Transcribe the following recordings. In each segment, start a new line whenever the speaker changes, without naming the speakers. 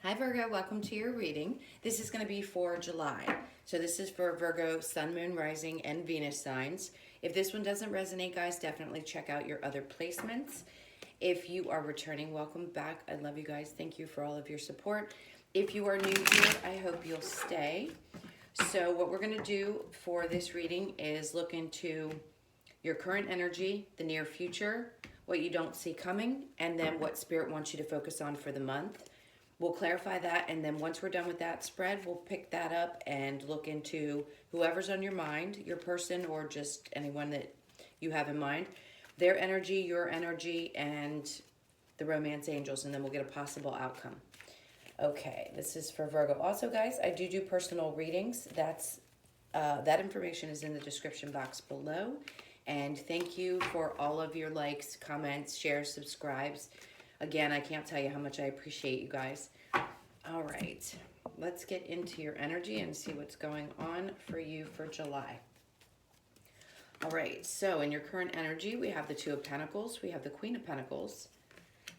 Hi Virgo, welcome to your reading. This is going to be for July. So this is for Virgo, Sun, Moon, Rising, and Venus signs. If this one doesn't resonate, guys, definitely check out your other placements. If you are returning, welcome back. I love you guys. Thank you for all of your support. If you are new here, I hope you'll stay. So what we're going to do for this reading is look into your current energy, the near future, what you don't see coming, and then what Spirit wants you to focus on for the month. We'll clarify that, and then once we're done with that spread, we'll pick that up and look into whoever's on your mind, your person, or just anyone that you have in mind, their energy, your energy, and the romance angels, and then we'll get a possible outcome. Okay, this is for Virgo. Also, guys, I do personal readings. That information is in the description box below. And thank you for all of your likes, comments, shares, subscribes. Again, I can't tell you how much I appreciate you guys. All right, let's get into your energy and see what's going on for you for July. All right, so in your current energy, we have the Two of Pentacles, we have the Queen of Pentacles,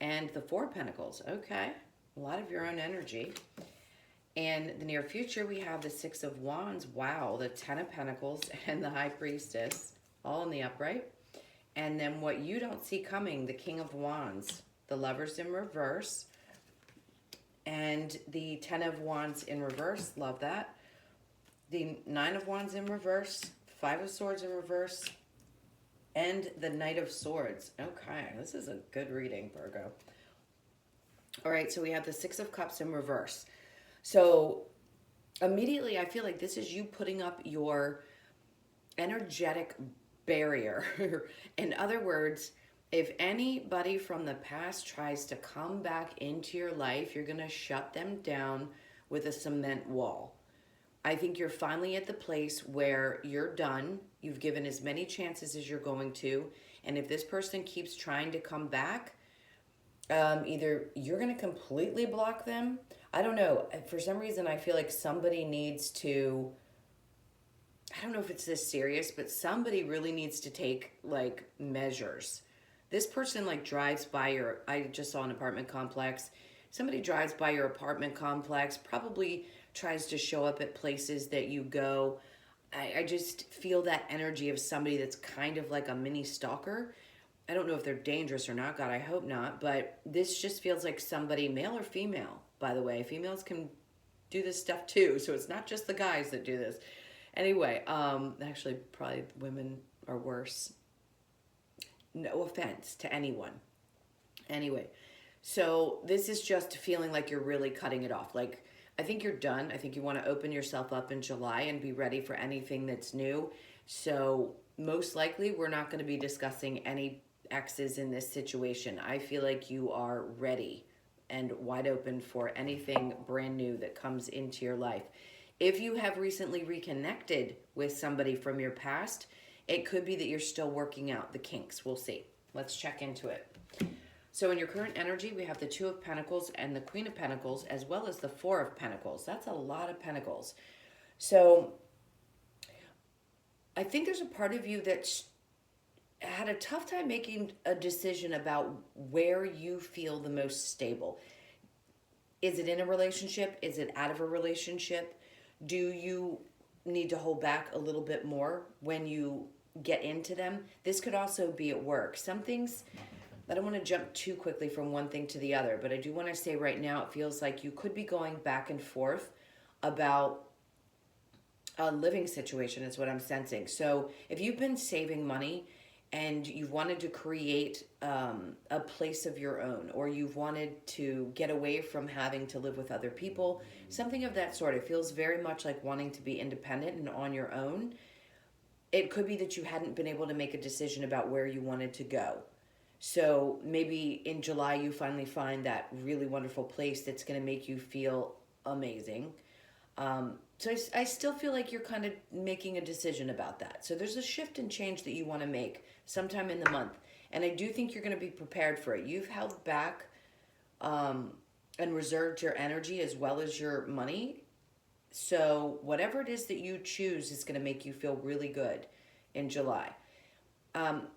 and the Four of Pentacles. Okay, a lot of your own energy. And the near future, we have the Six of Wands. Wow, the Ten of Pentacles and the High Priestess, all in the upright. And then what you don't see coming, the King of Wands, the Lovers in reverse, and the Ten of Wands in reverse. Love that. The Nine of Wands in reverse, Five of Swords in reverse, and the Knight of Swords. Okay, this is a good reading, Virgo. All right, so we have the Six of Cups in reverse. So immediately I feel like this is you putting up your energetic barrier. In other words, if anybody from the past tries to come back into your life, you're going to shut them down with a cement wall. I think you're finally at the place where you're done. You've given as many chances as you're going to. And if this person keeps trying to come back, either you're going to completely block them. I don't know. For some reason, I feel like somebody needs to, I don't know if it's this serious, but somebody really needs to take like measures. This person like drives by your, I just saw an apartment complex. Somebody drives by your apartment complex, probably tries to show up at places that you go. I just feel that energy of somebody that's kind of like a mini stalker. I don't know if they're dangerous or not, God, I hope not, but this just feels like somebody, male or female, by the way. Females can do this stuff too, so it's not just the guys that do this. Anyway, actually, probably women are worse. No offense to anyone. Anyway, so this is just feeling like you're really cutting it off. Like, I think you're done. I think you want to open yourself up in July and be ready for anything that's new. So most likely we're not going to be discussing any exes in this situation. I feel like you are ready and wide open for anything brand new that comes into your life. If you have recently reconnected with somebody from your past, it could be that you're still working out the kinks. We'll see. Let's check into it. So in your current energy, we have the Two of Pentacles and the Queen of Pentacles, as well as the Four of Pentacles. That's a lot of pentacles. So I think there's a part of you that's had a tough time making a decision about where you feel the most stable. Is it in a relationship? Is it out of a relationship? Do you need to hold back a little bit more when you get into them? This could also be at work. Some things, I don't want to jump too quickly from one thing to the other, but I do want to say right now it feels like you could be going back and forth about a living situation is what I'm sensing. So if you've been saving money and you've wanted to create a place of your own, or you've wanted to get away from having to live with other people, something of that sort, it feels very much like wanting to be independent and on your own. It could be that you hadn't been able to make a decision about where you wanted to go. So maybe in July you finally find that really wonderful place that's going to make you feel amazing. So I still feel like you're kind of making a decision about that. So there's a shift and change that you want to make sometime in the month. And I do think you're going to be prepared for it. You've held back and reserved your energy as well as your money. So whatever it is that you choose is going to make you feel really good in July. Am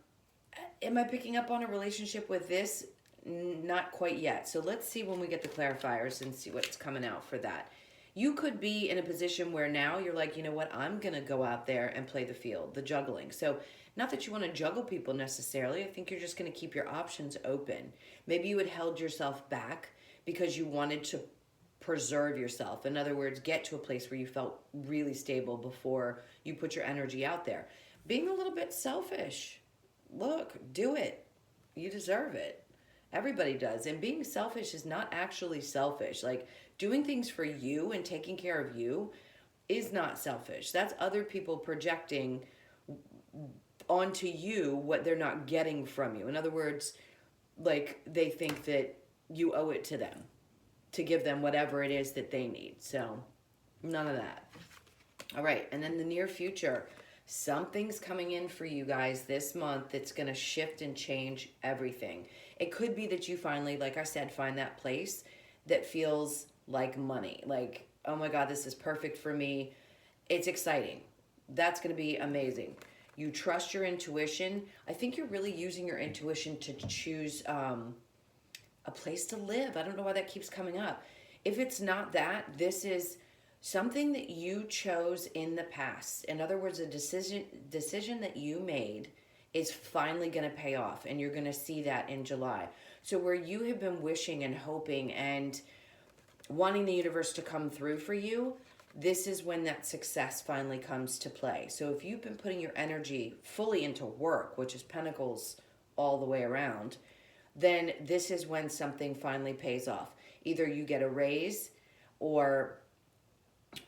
I picking up on a relationship with this? not quite yet. So let's see when we get the clarifiers and see what's coming out for that. You could be in a position where now you're like, you know what, I'm going to go out there and play the field, the juggling. So not that you want to juggle people necessarily. I think you're just going to keep your options open. Maybe you had held yourself back because you wanted to preserve yourself. In other words, get to a place where you felt really stable before you put your energy out there. Being a little bit selfish. Look, do it. You deserve it. Everybody does. And being selfish is not actually selfish. Like, doing things for you and taking care of you is not selfish. That's other people projecting onto you what they're not getting from you. In other words, like, they think that you owe it to them to give them whatever it is that they need. So none of that. All right. And then the near future, something's coming in for you guys this month that's going to shift and change everything. It could be that you finally, like I said, find that place that feels like money. Like, oh my God, this is perfect for me. It's exciting. That's going to be amazing. You trust your intuition. I think you're really using your intuition to choose a place to live. I don't know why that keeps coming up. If it's not that, this is something that you chose in the past. In other words, a decision that you made is finally going to pay off, and you're going to see that in July. So where you have been wishing and hoping and wanting the universe to come through for you, this is when that success finally comes to play. So if you've been putting your energy fully into work, which is pentacles all the way around, then this is when something finally pays off. Either you get a raise, or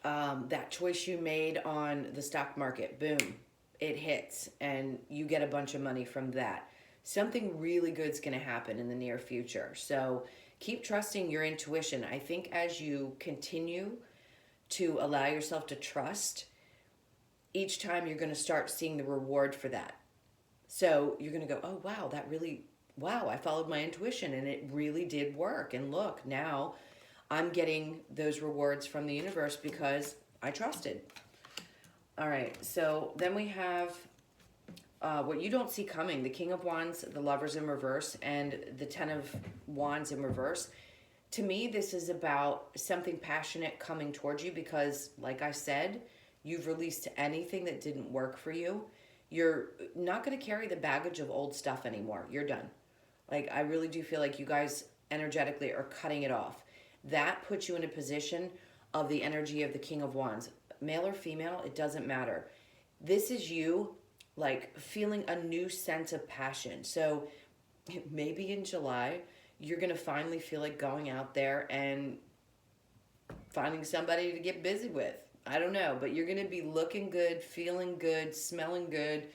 that choice you made on the stock market, boom, it hits and you get a bunch of money from that. Something really good is going to happen in the near future. So keep trusting your intuition. I think as you continue to allow yourself to trust, each time you're going to start seeing the reward for that. So you're going to go, oh, wow, wow, I followed my intuition and it really did work. And look, now I'm getting those rewards from the universe because I trusted. All right, so then we have what you don't see coming, the King of Wands, the Lovers in reverse, and the Ten of Wands in reverse. To me, this is about something passionate coming towards you because, like I said, you've released anything that didn't work for you. You're not going to carry the baggage of old stuff anymore. You're done. Like, I really do feel like you guys energetically are cutting it off. That puts you in a position of the energy of the King of Wands. Male or female, it doesn't matter. This is you, like, feeling a new sense of passion. So maybe in July, you're going to finally feel like going out there and finding somebody to get busy with. I don't know, but you're going to be looking good, feeling good, smelling good,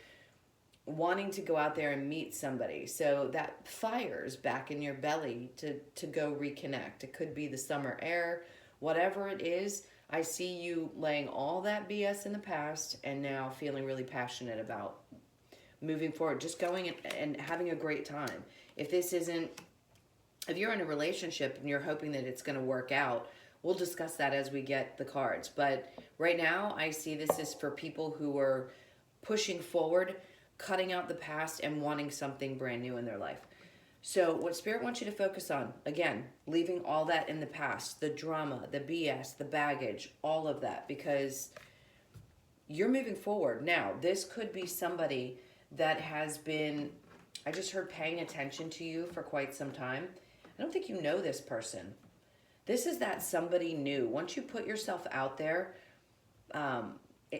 wanting to go out there and meet somebody. So that fire's back in your belly to go reconnect. It could be the summer air, whatever it is. I see you laying all that BS in the past and now feeling really passionate about moving forward, just going and having a great time. If you're in a relationship and you're hoping that it's going to work out, we'll discuss that as we get the cards. But right now, I see this is for people who are pushing forward, cutting out the past, and wanting something brand new in their life. So what Spirit wants you to focus on, again, leaving all that in the past, the drama, the BS, the baggage, all of that, because you're moving forward. Now, this could be somebody that has been, I just heard, paying attention to you for quite some time. I don't think you know this person. This is that somebody new. Once you put yourself out there,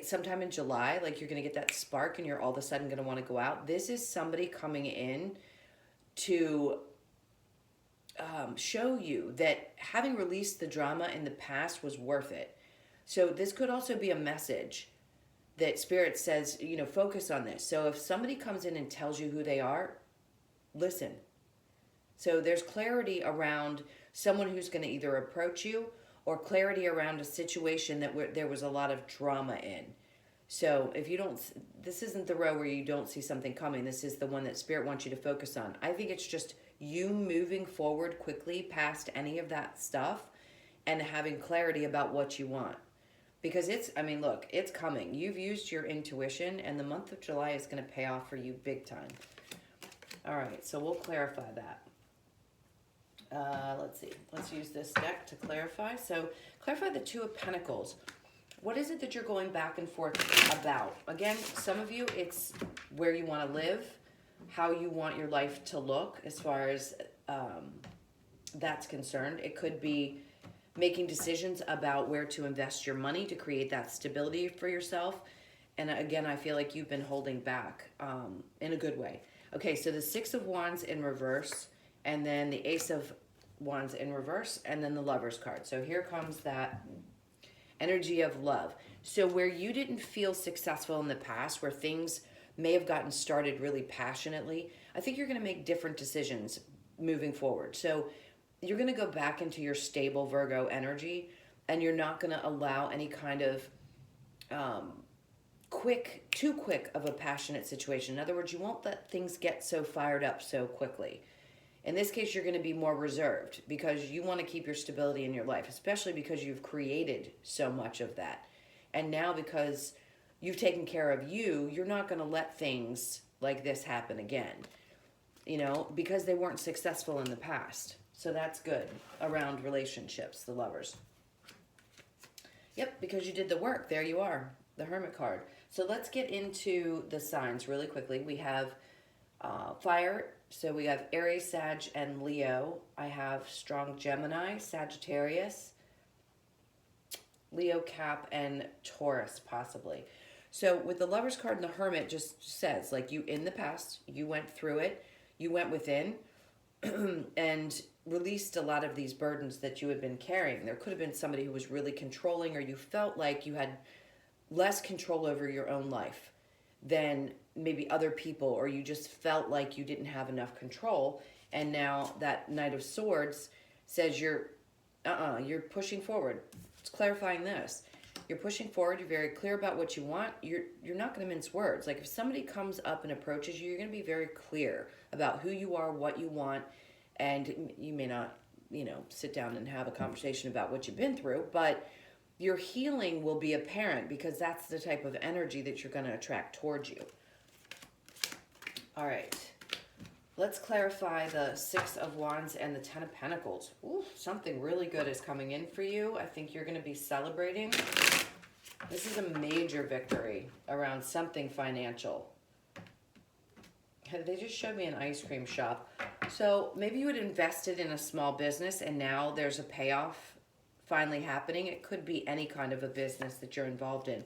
sometime in July, like, you're going to get that spark and you're all of a sudden going to want to go out. This is somebody coming in to show you that having released the drama in the past was worth it. So this could also be a message that Spirit says, focus on this. So if somebody comes in and tells you who they are, listen. So there's clarity around someone who's going to either approach you, or clarity around a situation that there was a lot of drama in. So if you don't, this isn't the row where you don't see something coming. This is the one that Spirit wants you to focus on. I think it's just you moving forward quickly past any of that stuff and having clarity about what you want. Because look, it's coming. You've used your intuition, and the month of July is going to pay off for you big time. All right, so we'll clarify that. Let's see. Let's use this deck to clarify. So clarify the Two of Pentacles. What is it that you're going back and forth about? Again, some of you, it's where you want to live, how you want your life to look as far as that's concerned. It could be making decisions about where to invest your money to create that stability for yourself. And again, I feel like you've been holding back in a good way. Okay, so the Six of Wands in reverse, and then the Ace of Wands in reverse, and then the Lovers card. So here comes that energy of love. So where you didn't feel successful in the past, where things may have gotten started really passionately, I think you're going to make different decisions moving forward. So you're going to go back into your stable Virgo energy, and you're not going to allow any kind of too quick of a passionate situation. In other words, you won't let things get so fired up so quickly. In this case, you're going to be more reserved because you want to keep your stability in your life, especially because you've created so much of that. And now because you've taken care of you, you're not going to let things like this happen again, you know, because they weren't successful in the past. So that's good around relationships, the Lovers. Yep, because you did the work. There you are, the Hermit card. So let's get into the signs really quickly. We have fire. So we have Aries, Sag, and Leo. I have strong Gemini, Sagittarius, Leo, Cap, and Taurus, possibly. So with the Lovers card and the Hermit, just says, like, you in the past, you went through it, you went within, and released a lot of these burdens that you had been carrying. There could have been somebody who was really controlling, or you felt like you had less control over your own life than maybe other people, or you just felt like you didn't have enough control. And now that Knight of Swords says you're pushing forward. It's clarifying this. You're pushing forward. You're very clear about what you want. You're not going to mince words. Like if somebody comes up and approaches you, you're going to be very clear about who you are, what you want, and you may not, you know, sit down and have a conversation about what you've been through, but your healing will be apparent because that's the type of energy that you're going to attract towards you. All right. Let's clarify the Six of Wands and the Ten of Pentacles. Ooh, something really good is coming in for you. I think you're going to be celebrating. This is a major victory around something financial. They just showed me an ice cream shop. So maybe you had invested in a small business and now there's a payoff finally happening. It could be any kind of a business that you're involved in.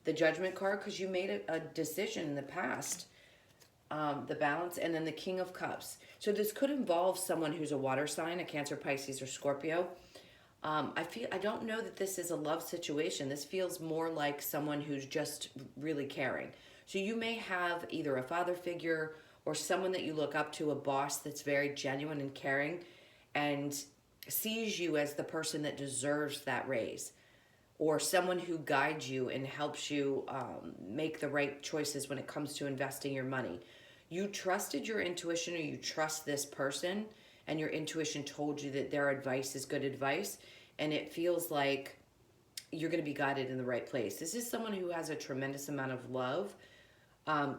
The Judgment card, because you made a decision in the past. The Balance, and then the King of Cups. So this could involve someone who's a water sign, a Cancer, Pisces, or Scorpio. I don't know that this is a love situation. This feels more like someone who's just really caring. So you may have either a father figure or someone that you look up to, a boss that's very genuine and caring and sees you as the person that deserves that raise, or someone who guides you and helps you make the right choices when it comes to investing your money. You trusted your intuition, or you trust this person, and your intuition told you that their advice is good advice, and it feels like you're going to be guided in the right place. This is someone who has a tremendous amount of love.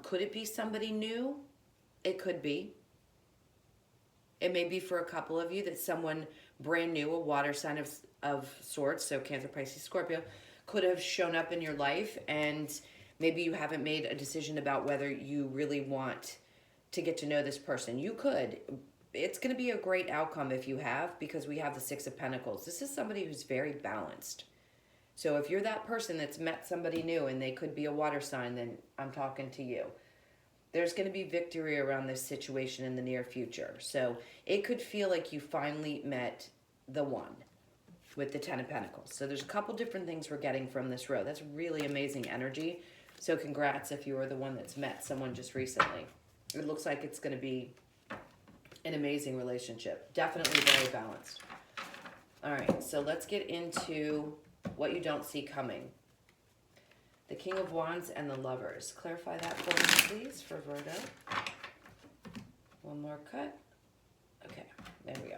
Could it be somebody new? It could be. It may be for a couple of you that someone brand new, a water sign of sorts, so Cancer, Pisces, Scorpio, could have shown up in your life, and maybe you haven't made a decision about whether you really want to get to know this person. You could. It's going to be a great outcome if you have, because we have the Six of Pentacles. This is somebody who's very balanced. So if you're that person that's met somebody new and they could be a water sign, then I'm talking to you. There's going to be victory around this situation in the near future. So it could feel like you finally met the one with the Ten of Pentacles. So there's a couple different things we're getting from this row. That's really amazing energy. So congrats if you are the one that's met someone just recently. It looks like it's going to be an amazing relationship. Definitely very balanced. All right, so let's get into what you don't see coming. The King of Wands and the Lovers. Clarify that for me, please, for Virgo. One more cut. Okay, there we go.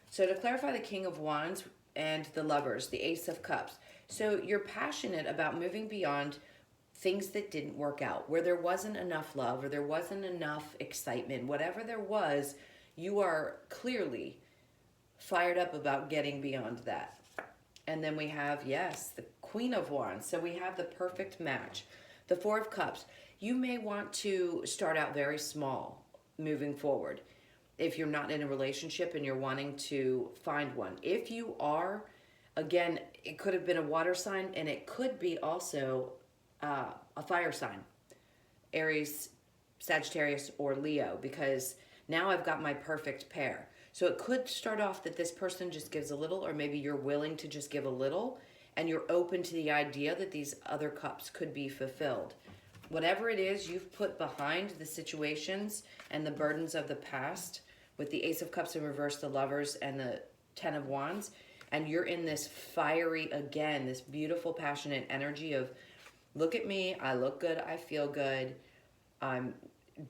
So to clarify the King of Wands and the Lovers, the Ace of Cups. So you're passionate about moving beyond things that didn't work out, where there wasn't enough love or there wasn't enough excitement. Whatever there was, you are clearly fired up about getting beyond that. And then we have, yes, the Queen of Wands. So we have the perfect match. The Four of Cups. You may want to start out very small moving forward if you're not in a relationship and you're wanting to find one. If you are, again, it could have been a water sign, and it could be also a fire sign. Aries, Sagittarius, or Leo, because now I've got my perfect pair. So it could start off that this person just gives a little, or maybe you're willing to just give a little, and you're open to the idea that these other cups could be fulfilled. Whatever it is you've put behind the situations and the burdens of the past, with the Ace of Cups in reverse, the Lovers, and the Ten of Wands, and you're in this fiery, again, this beautiful, passionate energy of, look at me, I look good, I feel good, I'm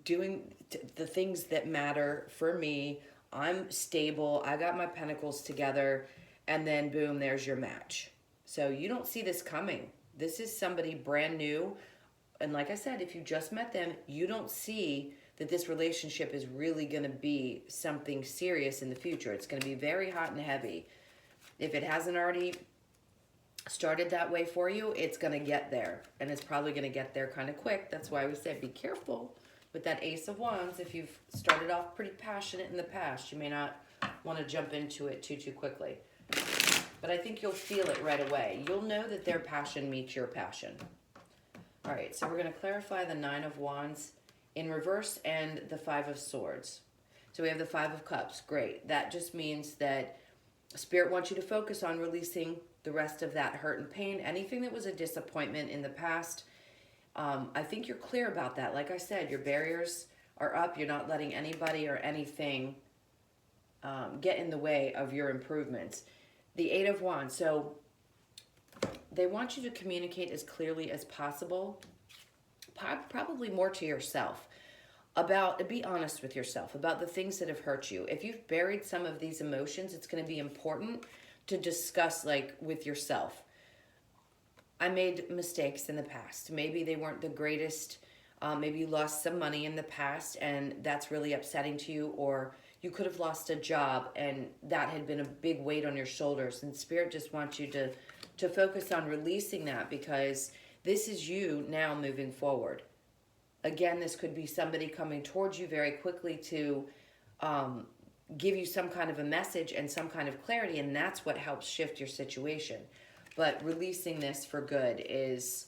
doing the things that matter for me, I'm stable, I got my pentacles together, and then boom, there's your match. So you don't see this coming. This is somebody brand new. And like I said, if you just met them, you don't see that this relationship is really going to be something serious in the future. It's going to be very hot and heavy. If it hasn't already started that way for you, it's going to get there. And it's probably going to get there kind of quick. That's why we said be careful with that Ace of Wands. If you've started off pretty passionate in the past, you may not want to jump into it too quickly. But I think you'll feel it right away. You'll know that their passion meets your passion. All right, so we're going to clarify the Nine of Wands in reverse and the Five of Swords. So we have the Five of Cups. Great. That just means that Spirit wants you to focus on releasing the rest of that hurt and pain. Anything that was a disappointment in the past, I think you're clear about that. Like I said, your barriers are up. You're not letting anybody or anything get in the way of your improvements. The Eight of Wands. So they want you to communicate as clearly as possible, probably more to yourself, be honest with yourself about the things that have hurt you. If you've buried some of these emotions, it's going to be important to discuss, like, with yourself. I made mistakes in the past. Maybe they weren't the greatest. Maybe you lost some money in the past and that's really upsetting to you, or you could have lost a job and that had been a big weight on your shoulders, and Spirit just wants you to focus on releasing that, because this is you now moving forward. Again, this could be somebody coming towards you very quickly to give you some kind of a message and some kind of clarity, and that's what helps shift your situation. But releasing this for good is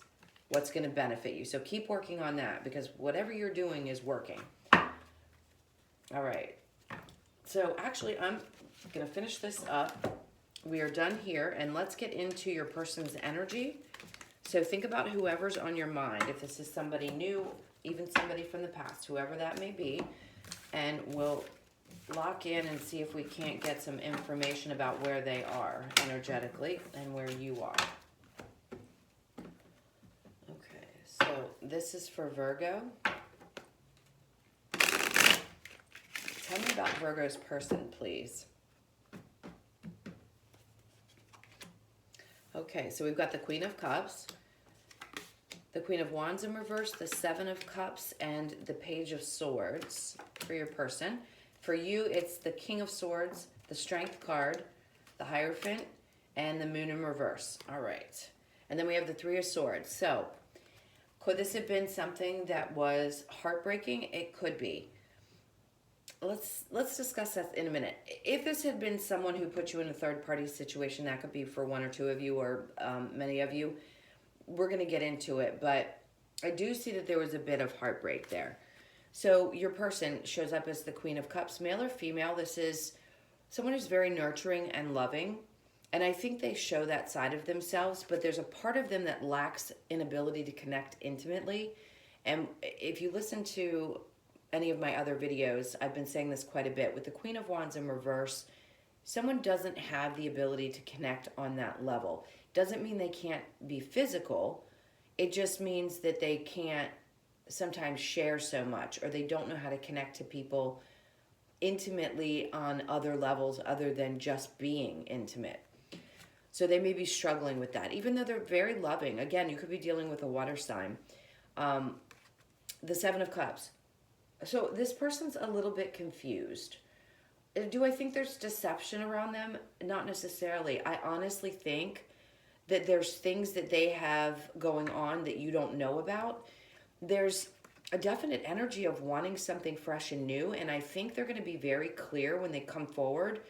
what's going to benefit you. So keep working on that, because whatever you're doing is working. All right. So actually, I'm going to finish this up. We are done here, and let's get into your person's energy. So think about whoever's on your mind. If this is somebody new, even somebody from the past, whoever that may be, and we'll lock in and see if we can't get some information about where they are energetically and where you are. Okay, so this is for Virgo. Tell me about Virgo's person, please. Okay, so we've got the Queen of Cups, the Queen of Wands in reverse, the Seven of Cups, and the Page of Swords for your person. For you, it's the King of Swords, the Strength card, the Hierophant, and the Moon in reverse. All right. And then we have the Three of Swords. So, could this have been something that was heartbreaking? It could be. Let's discuss that in a minute. If this had been someone who put you in a third-party situation, that could be for one or two of you, or many of you. We're going to get into it, but I do see that there was a bit of heartbreak there. So your person shows up as the Queen of Cups, male or female. This is someone who's very nurturing and loving, and I think they show that side of themselves, but there's a part of them that lacks inability to connect intimately. And if you listen to any of my other videos, I've been saying this quite a bit. With the Queen of Wands in reverse, someone doesn't have the ability to connect on that level. Doesn't mean they can't be physical. It just means that they can't sometimes share so much, or they don't know how to connect to people intimately on other levels other than just being intimate. So they may be struggling with that, even though they're very loving. Again, you could be dealing with a water sign. The Seven of Cups. So this person's a little bit confused. Do I think there's deception around them? Not necessarily. I honestly think that there's things that they have going on that you don't know about. There's a definite energy of wanting something fresh and new, and I think they're going to be very clear when they come forward.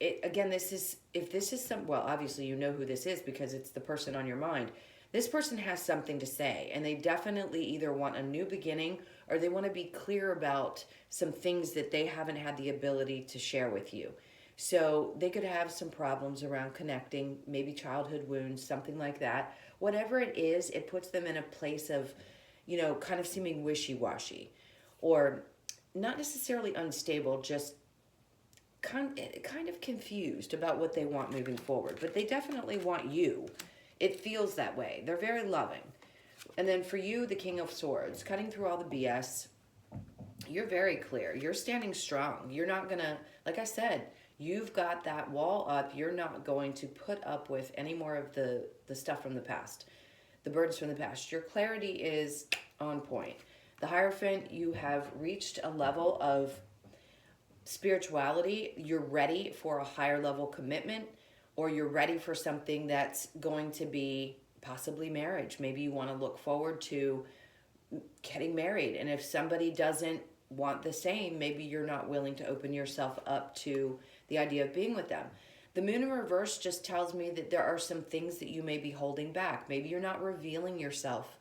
Again, this is, if this is some, well, obviously you know who this is because it's the person on your mind. This person has something to say, and they definitely either want a new beginning or they want to be clear about some things that they haven't had the ability to share with you. So they could have some problems around connecting, maybe childhood wounds, something like that. Whatever it is, it puts them in a place of, you know, kind of seeming wishy-washy or not necessarily unstable, just kind of confused about what they want moving forward. But they definitely want you. It feels that way. They're very loving. And then for you, the King of Swords, cutting through all the BS, you're very clear. You're standing strong. You're not going to, like I said, you've got that wall up. You're not going to put up with any more of the stuff from the past, the burdens from the past. Your clarity is on point. The Hierophant, you have reached a level of spirituality. You're ready for a higher level commitment, or you're ready for something that's going to be possibly marriage. Maybe you want to look forward to getting married. And if somebody doesn't want the same, maybe you're not willing to open yourself up to the idea of being with them. The Moon in reverse just tells me that there are some things that you may be holding back. Maybe you're not revealing yourself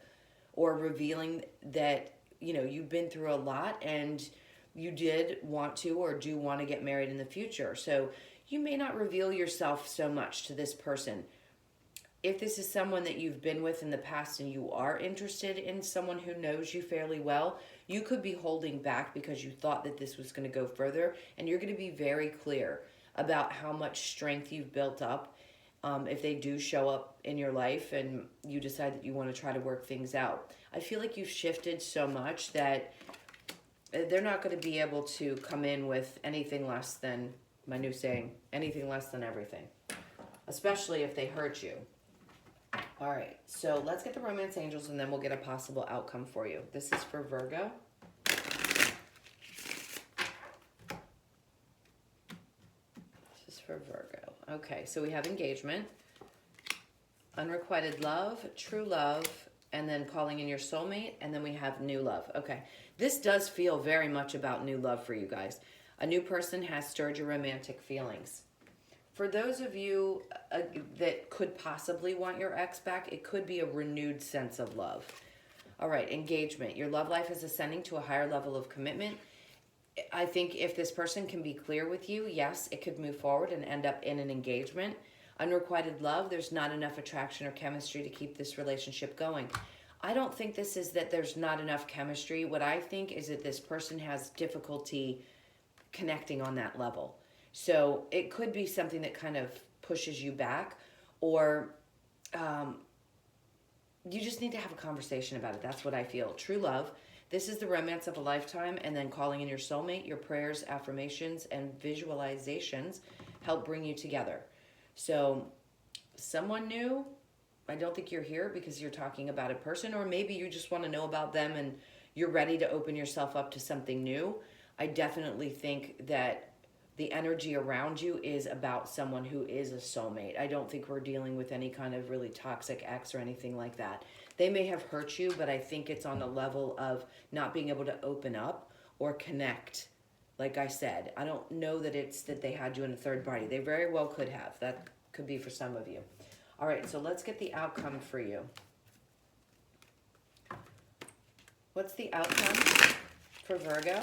or revealing that, you know, you've been through a lot and you did want to or do want to get married in the future. So you may not reveal yourself so much to this person. If this is someone that you've been with in the past and you are interested in someone who knows you fairly well, you could be holding back because you thought that this was going to go further, and you're going to be very clear about how much strength you've built up if they do show up in your life and you decide that you want to try to work things out. I feel like you've shifted so much that they're not going to be able to come in with anything less than, my new saying, anything less than everything, especially if they hurt you. All right, so let's get the romance angels and then we'll get a possible outcome for you. This is for Virgo. This is for Virgo. Okay, so we have engagement, unrequited love, true love, and then calling in your soulmate, and then we have new love. Okay, this does feel very much about new love for you guys. A new person has stirred your romantic feelings. For those of you that could possibly want your ex back, it could be a renewed sense of love. All right, engagement. Your love life is ascending to a higher level of commitment. I think if this person can be clear with you, yes, it could move forward and end up in an engagement. Unrequited love, there's not enough attraction or chemistry to keep this relationship going. I don't think this is that there's not enough chemistry. What I think is that this person has difficulty connecting on that level. So it could be something that kind of pushes you back, or you just need to have a conversation about it. That's what I feel. True love. This is the romance of a lifetime, and then calling in your soulmate. Your prayers, affirmations, and visualizations help bring you together. So someone new, I don't think you're here because you're talking about a person, or maybe you just want to know about them and you're ready to open yourself up to something new. I definitely think that the energy around you is about someone who is a soulmate. I don't think we're dealing with any kind of really toxic ex or anything like that. They may have hurt you, but I think it's on a level of not being able to open up or connect. Like I said, I don't know that it's that they had you in a third party. They very well could have. That could be for some of you. All right, so let's get the outcome for you. What's the outcome for Virgo?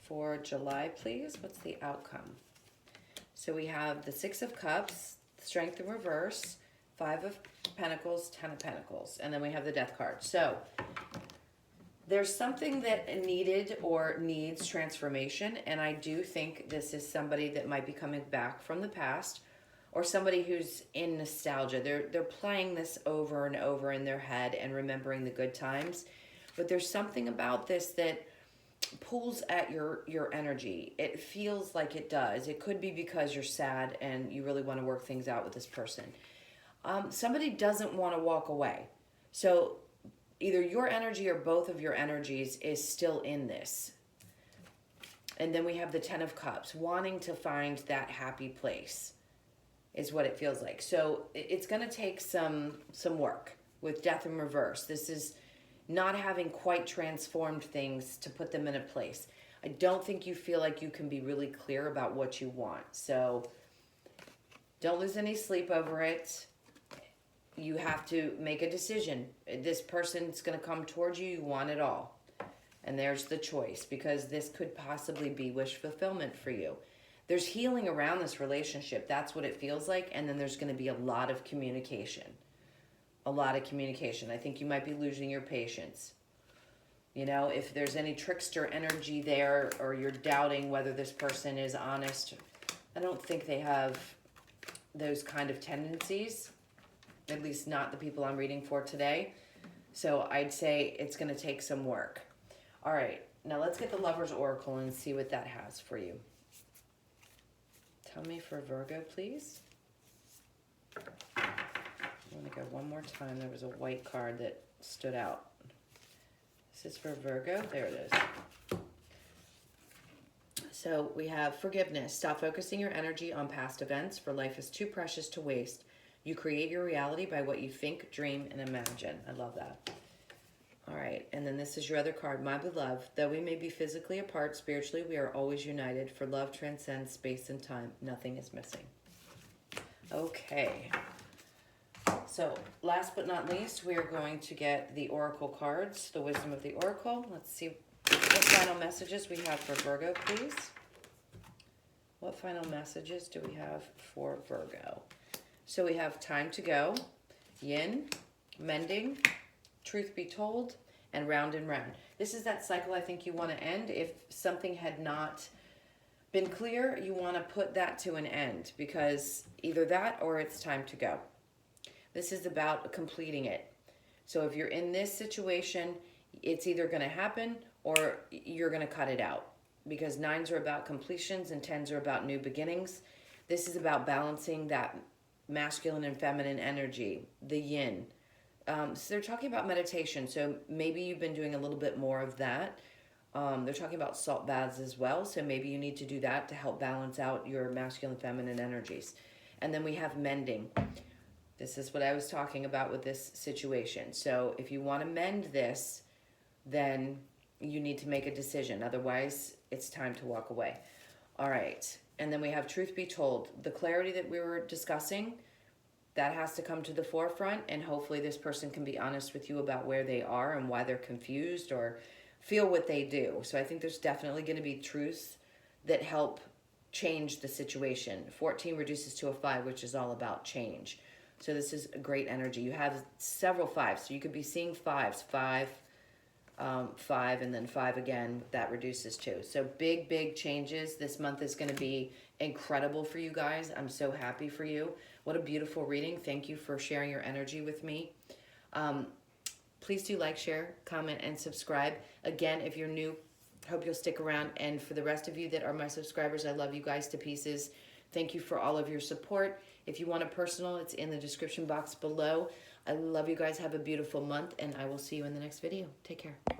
For July, please. What's the outcome? So we have the Six of Cups, Strength in reverse, Five of Pentacles, Ten of Pentacles, and then we have the Death card. So there's something that needed or needs transformation, and I do think this is somebody that might be coming back from the past, or somebody who's in nostalgia. They're playing this over and over in their head and remembering the good times. But there's something about this that pulls at your energy. It feels like it does. It could be because you're sad and you really want to work things out with this person. Somebody doesn't want to walk away. So either your energy or both of your energies is still in this. And then we have the 10 of Cups, wanting to find that happy place is what it feels like. So it's going to take some work with Death in reverse. This is not having quite transformed things to put them in a place. I don't think you feel like you can be really clear about what you want. So don't lose any sleep over it. You have to make a decision. This person's going to come towards you. You want it all. And there's the choice, because this could possibly be wish fulfillment for you. There's healing around this relationship. That's what it feels like. And then there's going to be a lot of communication. A lot of communication. I think you might be losing your patience. You know, if there's any trickster energy there, or you're doubting whether this person is honest, I don't think they have those kind of tendencies. At least not the people I'm reading for today. So I'd say it's going to take some work. All right, now let's get the Lover's Oracle and see what that has for you. Tell me for Virgo, please. I'm going to go one more time. There was a white card that stood out. This is for Virgo. There it is. So we have forgiveness. Stop focusing your energy on past events, for life is too precious to waste. You create your reality by what you think, dream, and imagine. I love that. All right, and then this is your other card. My beloved, though we may be physically apart, spiritually we are always united, for love transcends space and time. Nothing is missing. Okay. So last but not least, we are going to get the Oracle cards, the wisdom of the Oracle. Let's see what final messages we have for Virgo, please. What final messages do we have for Virgo? So we have time to go, yin, mending, truth be told, and round and round. This is that cycle I think you want to end. If something had not been clear, you want to put that to an end, because either that or it's time to go. This is about completing it. So if you're in this situation, it's either going to happen or you're going to cut it out, because 9s are about completions and 10s are about new beginnings. This is about balancing that masculine and feminine energy, the yin. So they're talking about meditation. So maybe you've been doing a little bit more of that. They're talking about salt baths as well. So maybe you need to do that to help balance out your masculine, feminine energies. And then we have mending. This is what I was talking about with this situation. So if you want to mend this, then you need to make a decision. Otherwise, it's time to walk away. All right. And then we have truth be told. The clarity that we were discussing, that has to come to the forefront, and hopefully this person can be honest with you about where they are and why they're confused or feel what they do. So I think there's definitely going to be truths that help change the situation. 14 reduces to a 5, which is all about change. So this is a great energy. You have several 5s, so you could be seeing 5s, 5, 5, and then 5 again. That reduces to. So big changes. This month is going to be incredible for you guys. I'm so happy for you. What a beautiful reading. Thank you for sharing your energy with me. Please do like, share, comment, and subscribe. Again, if you're new, hope you'll stick around. And for the rest of you that are my subscribers, I love you guys to pieces. Thank you for all of your support. If you want a personal, it's in the description box below. I love you guys. Have a beautiful month, and I will see you in the next video. Take care.